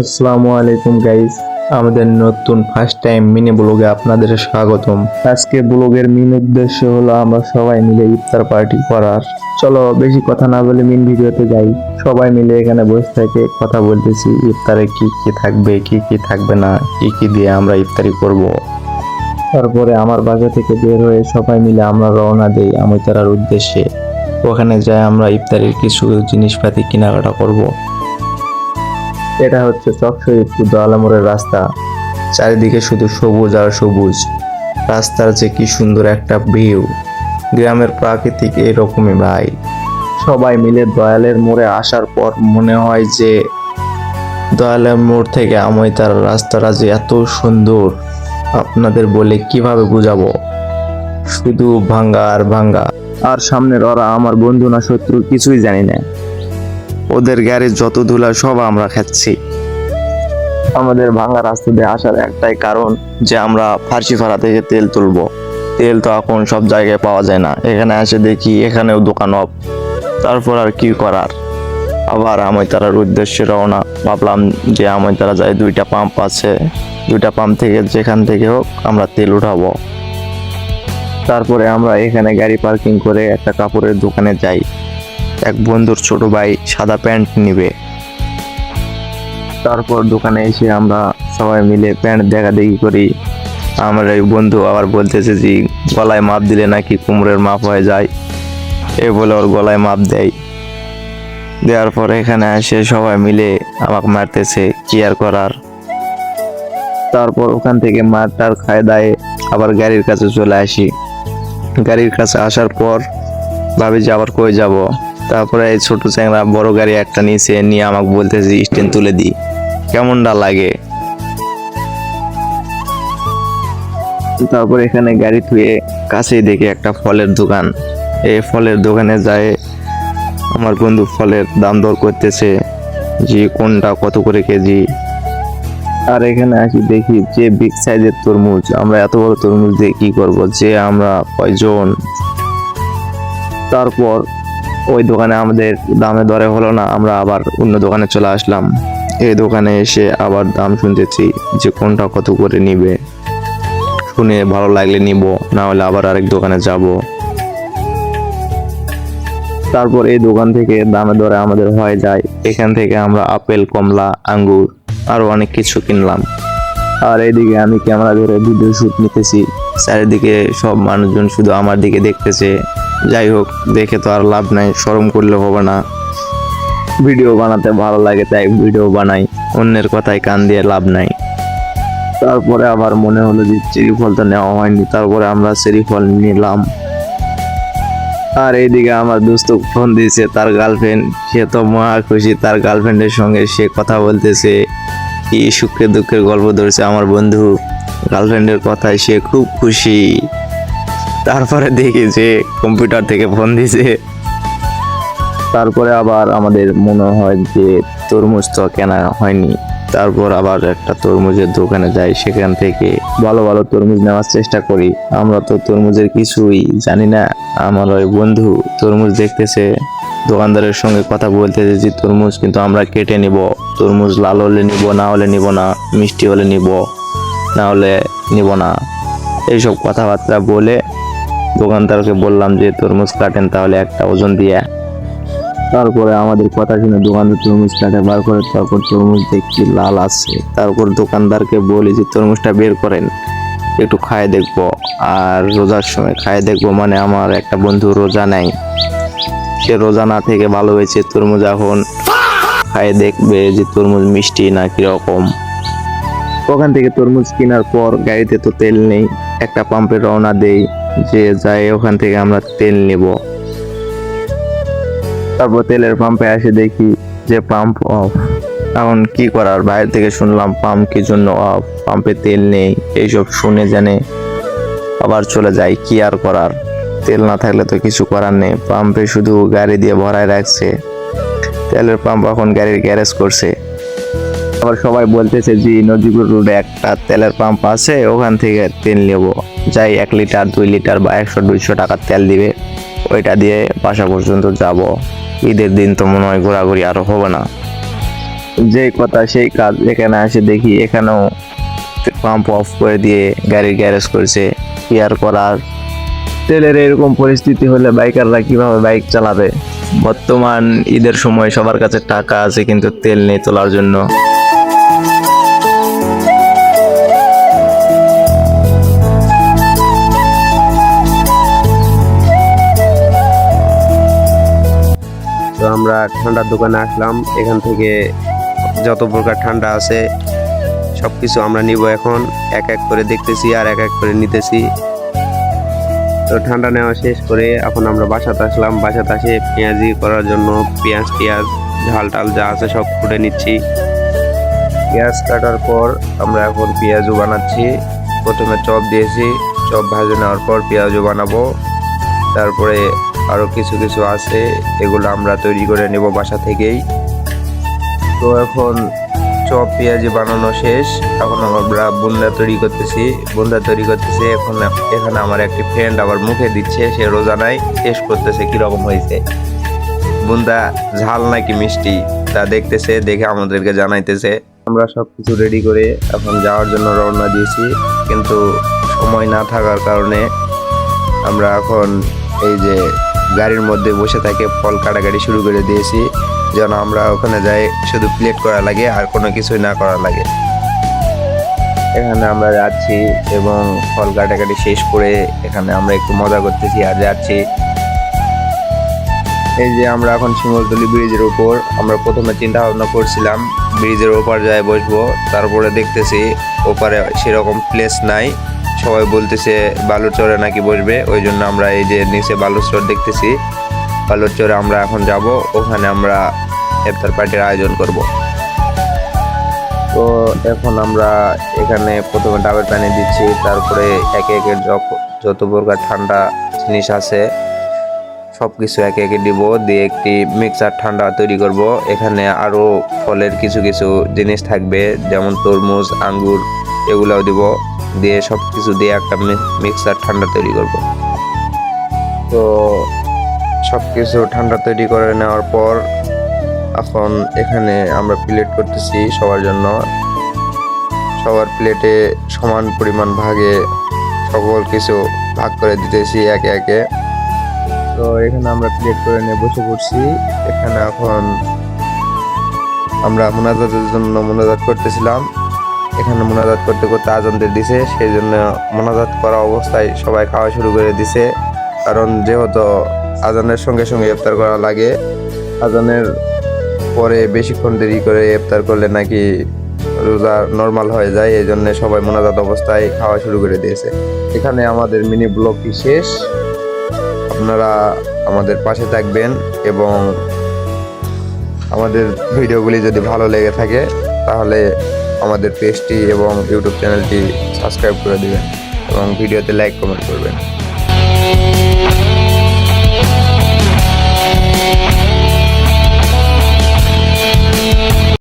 আসসালামু আলাইকুম গাইস, আমাদের নতুন ফার্স্ট টাইম মিনি ব্লগে আপনাদের স্বাগতম। আজকে ব্লগের মেন উদ্দেশ্য হলো আমরা সবাই মিলে ইফতার পার্টি করার। চলো বেশি কথা না বলে মেন ভিডিওতে যাই। সবাই মিলে এখানে বসে থেকে কথা বলতেছি ইফতারে কি কি থাকবে, কি কি থাকবে না, কি কি দিয়ে আমরা ইফতারি করব। তারপরে আমার বাসা থেকে বের হয়ে সবাই মিলে আমরা রওনা দেই আমইতারার উদ্দেশ্যে। ওখানে যাই আমরা ইফতারির কিছু জিনিসপাতি কেনাকাটা করব। এটা হচ্ছে চকশরীফ আলমোড়ের রাস্তা। চারিদিকে শুধু সবুজ আর সবুজ। রাস্তার যে কি সুন্দর একটা ভিউ। গ্রামের প্রাকৃতিক এরকমই ভাই। সবাই মিলে দয়ালের মোড়ে আসার পর মনে হয় যে দয়ালের মোড় থেকে আমইতার রাস্তাটা যে এত সুন্দর, আপনাদের বলে কিভাবে বুঝাবো। শুধু ভাঙ্গা আর ভাঙ্গা। আর সামনের ওরা আমার বন্ধু না শত্রু কিছুই জানি না। ওদের গাড়ির যত ধুলা সব আমরা খাচ্ছি। আমাদের ভাঙা রাস্তা দিয়ে আসার একটাই কারণ যে আমরা ফার্সিপাড়া থেকে তেল তুলবো। তেল তো এখন সব জায়গায় পাওয়া যায় না। এখানে এসে দেখি এখানেও দোকান অফ। তারপর আর কি করার, আবার আমইতারার উদ্দেশ্যে রওনা। ভাবলাম যে আমইতারা যায়, দুইটা পাম্প আছে, দুইটা পাম্প থেকে যেখান থেকে হোক আমরা তেল উঠাবো। তারপরে আমরা এখানে গাড়ি পার্কিং করে একটা কাপড়ের দোকানে যাই। এক বন্ধুর ছোট ভাই সাদা প্যান্ট নিবে। তারপর দোকানে এসে আমরা সবাই মিলে প্যান্ট দেখাদেখি করি। আমার এই বন্ধু আবার বলতেছে যে গলায় মাপ দিলে নাকি কোমরের মাপ হয়ে যায়, এ বলে ওর গলায় মাপ দেয়। দেওয়ার পর এখানে এসে সবাই মিলে আমাকে মারতেছে, কি আর করার। তারপর ওখান থেকে মারটার খায় দায়ে আবার গাড়ির কাছে চলে আসি। গাড়ির কাছে আসার পর ভাবি যে আবার কই যাব। তারপরে এই ছোট চ্যাংড়া বড় গাড়ি একটা নিয়ে আমাকে বলতেছে স্ট্যান্ড তুলে দি। কেমনটা লাগে। তারপর এখানে গাড়ি থুয়ে কাছেই দেখি একটা ফলের দোকান। এই ফলের দোকানে যায় আমার বন্ধু ফলের দাম দর করতেছে যে কোনটা কত করে কেজি। আর এখানে আসি দেখি যে বিগ সাইজের তরমুজ। আমরা এত বড় তরমুজ দিয়ে কি করবো, যে আমরা কয়জন। তারপর ওই দোকানে আমাদের দামে দরে হলো না, আমরা আবার অন্য দোকানে চলে আসলাম। এই দোকানে এসে আবার দাম শুনতেছি যে কোনটা কত করে নিবে। শুনে ভালো লাগলে নিব, না হলে আবার আরেক দোকানে যাব। তারপর এই দোকান থেকে দামে দরে আমাদের হয়ে যায়। এখান থেকে আমরা আপেল, কমলা, আঙ্গুর আরো অনেক কিছু কিনলাম। আর এইদিকে আমি ক্যামেরা ধরে ভিডিও শুট নিতেছি। চারিদিকে সব মানুষজন শুধু আমার দিকে দেখতেছে। যাই হোক, দেখে তো আর লাভ নাই, শরম করলে হবে না। ভিডিও বানাতে ভালো লাগে তাই ভিডিও বানাই, অন্যের কথায় কান দিয়ে লাভ নাই। তারপরে আবার মনে হলো যে চেরি ফল তো নেওয়া হয়নি, তারপরে আমরা চেরি ফল নিলাম। আর এইদিকে আমার দোস্ত ফোন দিয়েছে তার গার্লফ্রেন্ড, সে তো মহা খুশি। তার গার্লফ্রেন্ডের সঙ্গে সে কথা বলতেছে, কি সুখের দুঃখের গল্প ধরছে আমার বন্ধু। গার্লফ্রেন্ডের কথায় সে খুব খুশি। তারপরে দেখি যে কম্পিউটার থেকে ফোন দিছে। তারপরে আবার আমাদের মনে হয় যে তরমুজ তো কেনা হয়নি। তারপর আবার একটা তরমুজের দোকানে যাই, সেখান থেকে ভালো ভালো তরমুজ নেওয়ার চেষ্টা করি। আমরা তো তরমুজের কিছুই জানি না। আমার ওই বন্ধু তরমুজ দেখতেছে, দোকানদারের সঙ্গে কথা বলতেছে যে তরমুজ কিন্তু আমরা কেটে নিব। তরমুজ লাল হলে নিব, না হলে নিব না। মিষ্টি হলে নিব, না হলে নিব না। এইসব কথাবার্তা বলে দোকানদারকে বললাম যে তরমুজ কাটেন তাহলে একটা ওজন দিয়ে। তারপরে আমাদের কথা শুনে দোকানদার তরমুজ কাটে বার করে। তারপর তরমুজ দেখি লাল আছে। তারপর দোকানদারকে বলি যে তরমুজটা বের করেন, একটু খায় দেখবো। আর রোজার সময় খায় দেখবো, মানে আমার একটা বন্ধু রোজা নেয়, সে রোজা না থেকে ভালো হয়েছে তরমুজ এখন খায় দেখবে যে তরমুজ মিষ্টি না কিরকম। ওখান থেকে তরমুজ কেনার পর গাড়িতে তো তেল নেই, একটা পাম্পে রওনা দেই যে যাই ওখান থেকে আমরা তেল নেব। তারপর তেলের পাম্পে এসে দেখি যে পাম্প অফ। এখন কি করার, বাইরে থেকে শুনলাম পাম্প কি জন্য অফ, পাম্পে তেল নেই। এইসব শুনে জানে আবার চলে যাই, কি আর করার। তেল না থাকলে তো কিছু করার নেই। পাম্পে শুধু গাড়ি দিয়ে ভরায় রাখছে। তেলের পাম্প এখন গাড়ির গ্যারেজ করছে। আবার সবাই বলতেছে যে নদীপুর রোডে একটা তেলের পাম্প আছে, ওখান থেকে তেল নেব। যাই 1 লিটার 2 লিটার বা 100-200 টাকার তেল দিবে, ওইটা দিয়ে বাসা পর্যন্ত যাব। ঈদের দিন তো মনে হয় ঘোরাঘুরি আরো হবে না। যে কথা সেই কাজ। এখানে এসে দেখি এখানেও পাম্প অফ করে দিয়ে গাড়ির গ্যারেজ করছে কেয়ার করার। তেলের এরকম পরিস্থিতি হলে বাইকাররা কিভাবে বাইক চালাবে? বর্তমান ঈদের সময় সবার কাছে টাকা আছে কিন্তু তেল নেই তোলার জন্য। তো আমরা ঠান্ডার দোকানে আসলাম। এখান থেকে যত প্রকার ঠান্ডা আছে সবকিছু আমরা নিব। এখন এক এক করে দেখতেছি আর এক এক করে নিতেছি। তো ঠান্ডা নেওয়া শেষ করে এখন আমরা বাসাতে আসলাম। বাসাতে আসে পেঁয়াজি করার জন্য পেঁয়াজ ঝাল টাল যা আছে সব কুটে নিচ্ছি। পেঁয়াজ কাটার পর আমরা এখন পেঁয়াজও বানাচ্ছি। প্রথমে চপ দিয়েছি, চপ ভাজে নেওয়ার পর পেঁয়াজও বানাবো। তারপরে আরও কিছু কিছু আছে, এগুলো আমরা তৈরি করে নেব বাসা থেকেই। তো এখন চপ পেঁয়াজি বানানো শেষ। এখন আমরা বুন্দা তৈরি করতেছি। এখন এখানে আমার একটি ফ্রেন্ড আবার মুখে দিচ্ছে, সে রোজা নাই, টেস্ট করতেছে কিরকম হয়েছে, বুন্দা ঝাল নাকি মিষ্টি তা দেখতেছে, দেখে আমাদেরকে জানাইতেছে। আমরা সব কিছু রেডি করে এখন যাওয়ার জন্য রওনা দিয়েছি, কিন্তু সময় না থাকার কারণে আমরা এখন এই যে গাড়ির মধ্যে বসে থেকে ফল কাটাকাটি শুরু করে দিয়েছি, যেন আমরা ওখানে যাই শুধু প্লেট করা লাগে আর কোনো কিছুই না করা লাগে। এখানে আমরা যাচ্ছি এবং ফল কাটাকাটি শেষ করে এখানে আমরা একটু মজা করতেছি আর যাচ্ছি। এই যে আমরা এখন শিমুলতলি ব্রিজের উপর। আমরা প্রথমে চিন্তা ভাবনা করছিলাম ব্রিজের ওপার যায় বসবো, তারপরে দেখতেছি ওপারে সেরকম প্লেস নাই। সবাই বলতেছে বালুর চরে নাকি বসবে, ওই জন্য আমরা এই যে নিচে বালুর চর দেখতেছি, বালুর চরে আমরা এখন যাব, ওখানে আমরা ইফতার পার্টির আয়োজন করব। তো এখন আমরা এখানে প্রথমে ডাবের পানি দিচ্ছি, তারপরে একে একে যত প্রকার ঠান্ডা জিনিস আছে সব কিছু একে একে দিব, দিয়ে একটি মিক্সার ঠান্ডা তৈরি করব। এখানে আরও ফলের কিছু কিছু জিনিস থাকবে, যেমন তরমুজ, আঙ্গুর, এগুলাও দিব, দিয়ে সব কিছু দিয়ে একটা মিক্সার ঠান্ডা তৈরি করব। তো সব কিছু ঠান্ডা তৈরি করে নেওয়ার পর এখন এখানে আমরা প্লেট করতেছি সবার জন্য। সবার প্লেটে সমান পরিমাণ ভাগে সকল কিছু ভাগ করে দিতেছি একে একে। তো এখানে আমরা প্লেট করে নিয়ে বসে পড়ছি। এখানে এখন আমরা মোনাজাতের জন্য মোনাজাত করতেছিলাম। এখানে মোনাজাত করতে করতে আজান দিয়ে দিছে, সেই জন্য মোনাজাত করা অবস্থায় সবাই খাওয়া শুরু করে দিছে, কারণ যেহেতু আজানের সঙ্গে সঙ্গে ইফতার করা লাগে। আজানের পরে বেশিক্ষণ দেরি করে ইফতার করলে নাকি রোজা নর্মাল হয়ে যায়, এই জন্য সবাই মোনাজাত অবস্থায় খাওয়া শুরু করে দিয়েছে। এখানে আমাদের মিনি ব্লগটি শেষ। আপনারা আমাদের পাশে থাকবেন এবং আমাদের ভিডিওগুলি যদি ভালো লেগে থাকে তাহলে আমাদের পেজটি এবং ইউটিউব চ্যানেলটি সাবস্ক্রাইব করে দিবেন এবং ভিডিওতে লাইক কমেন্ট করবেন।